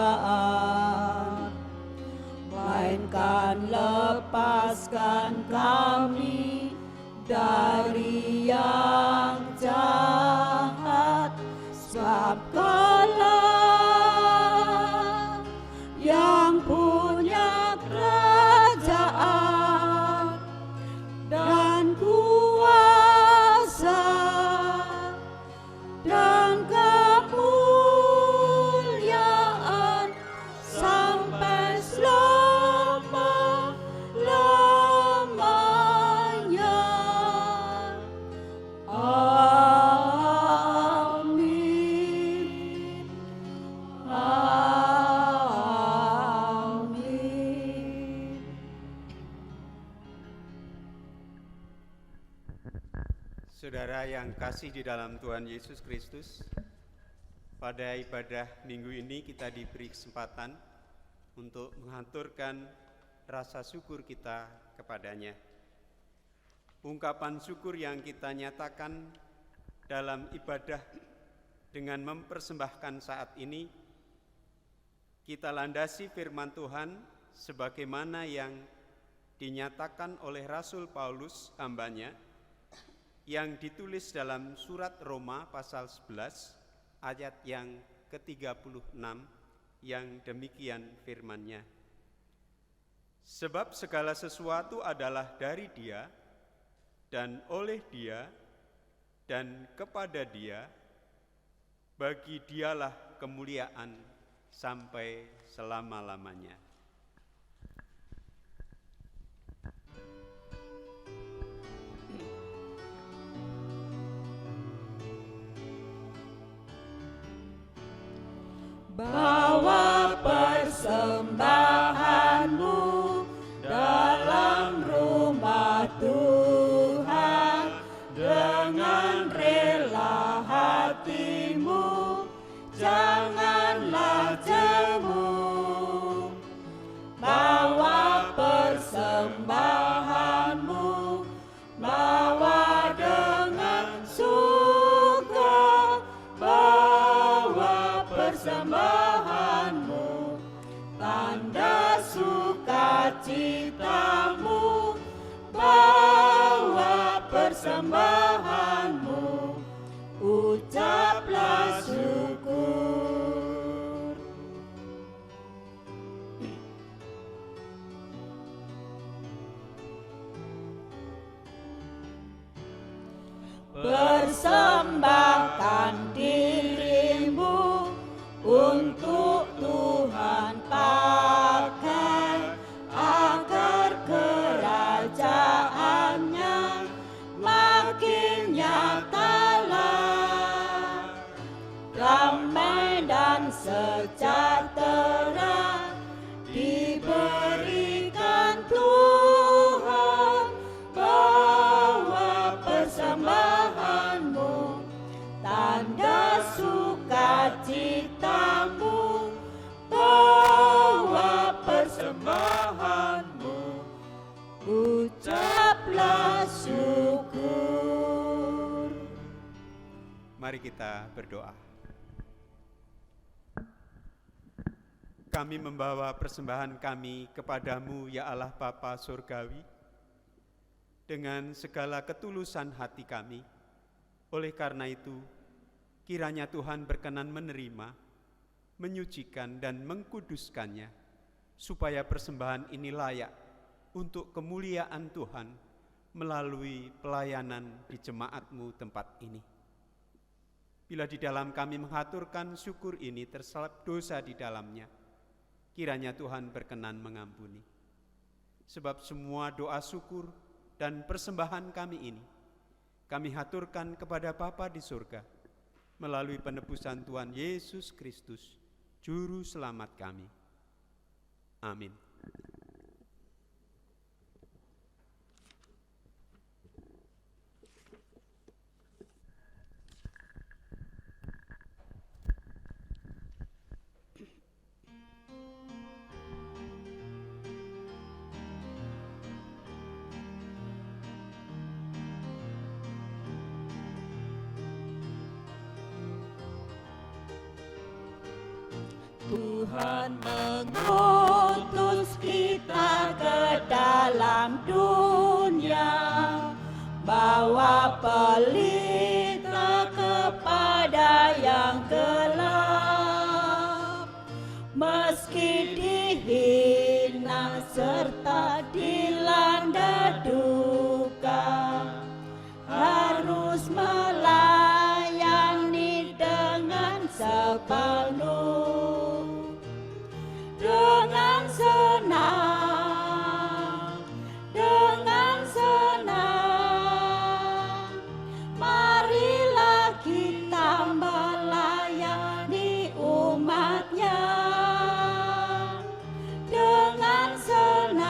melainkan lepaskan kami dari yang jahat. Sebab Kaulah yang punya kerajaan dan kuasa dan kemuliaan sampai selama-lamanya. Amin. Amin. Saudara yang kasih di dalam Tuhan Yesus Kristus, pada ibadah minggu ini kita diberi kesempatan untuk menghaturkan rasa syukur kita kepadanya. Ungkapan syukur yang kita nyatakan dalam ibadah dengan mempersembahkan saat ini, kita landasi firman Tuhan sebagaimana yang dinyatakan oleh Rasul Paulus hambanya, yang ditulis dalam surat Roma pasal 11 ayat yang ke-36 yang demikian firman-Nya. Sebab segala sesuatu adalah dari Dia dan oleh Dia dan kepada Dia, bagi Dialah kemuliaan sampai selama-lamanya. Bawa persembahanmu dalam rumah Tuhan dengan rela hatimu, janganlah jemu. Bawa persembahanmu, bawa dengan suka, bawa persembahanmu, tanda sukacitamu, bawa persembahanmu, ucaplah syukur. Persembahkan dirimu untuk Tuhan pakai, agar kerajaannya makin nyatalah. Damai dan sejahtera diberikan Tuhan. Bawa persembahanmu, tanda sukacitamu, bawa persembahanmu, ucaplah syukur. Mari kita berdoa. Kami membawa persembahan kami kepadamu, ya Allah Bapa Surgawi, dengan segala ketulusan hati kami. Oleh karena itu, kiranya Tuhan berkenan menerima, menyucikan dan mengkuduskannya, supaya persembahan ini layak untuk kemuliaan Tuhan melalui pelayanan di jemaat-Mu tempat ini. Bila di dalam kami mengaturkan syukur ini terselip dosa di dalamnya, kiranya Tuhan berkenan mengampuni. Sebab semua doa syukur dan persembahan kami ini, kami haturkan kepada Bapa di surga, melalui penebusan Tuhan Yesus Kristus, Juru Selamat kami. Amin. Tuhan mengutus kita ke dalam dunia, bawa pelita kepada yang gelap. Meski dihina serta dilanda duka, harus melayani dengan sepenuh, dengan senang, dengan senang. Marilah kita melayani umat-Nya dengan senang,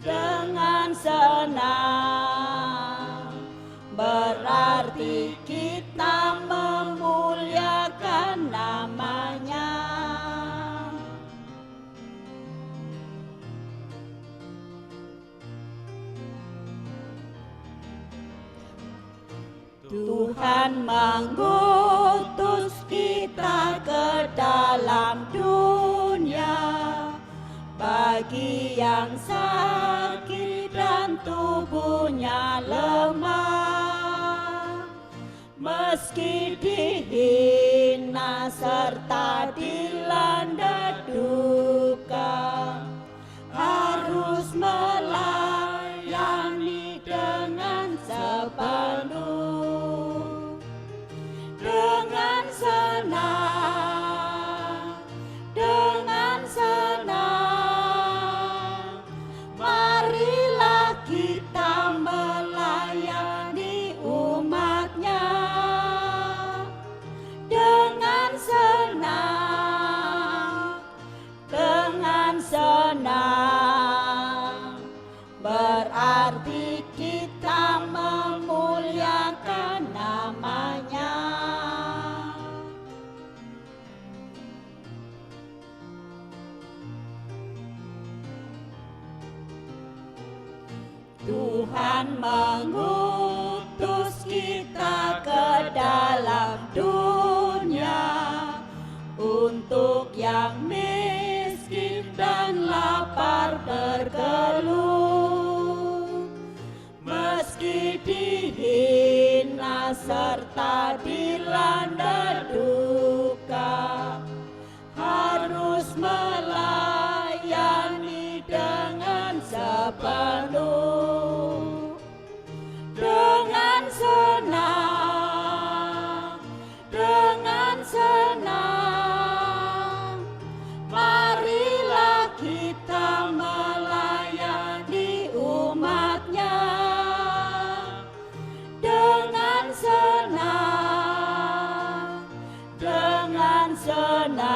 dengan senang. Berarti kita memuliakan nama-Nya. Tuhan mengutus kita ke dalam dunia, bagi yang sakit dan tubuhnya lemah. Meski dihina serta dilanda duka, harus melayani dengan sepenuh, dengan senang, dengan senang. Marilah kita melayani umat-Nya dengan senang, dengan senang. Berarti kita memuliakan nama-Nya. Tuhan mengutus kita ke dalam dunia, untuk yang miskin dan lapar bergeluh. Meski dihina serta dilanda duka, harus melayani dengan sepenuh, dengan senang, dengan senang. Marilah kita melayani umat-Nya dengan senang, dengan senang.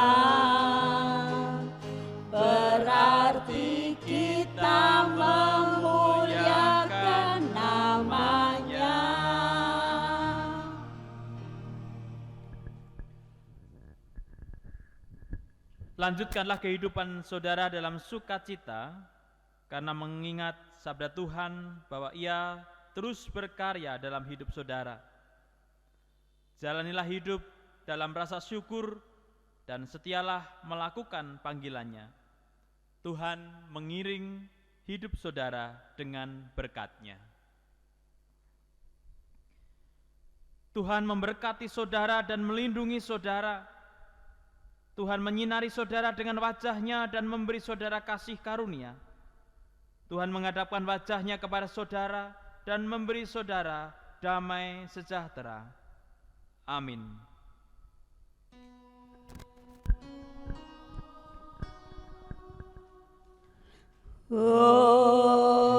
Berarti kita memuliakan nama-Nya. Lanjutkanlah kehidupan saudara dalam sukacita, karena mengingat sabda Tuhan bahwa Ia terus berkarya dalam hidup saudara. Jalanilah hidup dalam rasa syukur dan setialah melakukan panggilannya. Tuhan mengiring hidup saudara dengan berkat-Nya. Tuhan memberkati saudara dan melindungi saudara. Tuhan menyinari saudara dengan wajah-Nya dan memberi saudara kasih karunia. Tuhan menghadapkan wajah-Nya kepada saudara dan memberi saudara damai sejahtera. Amin. Oh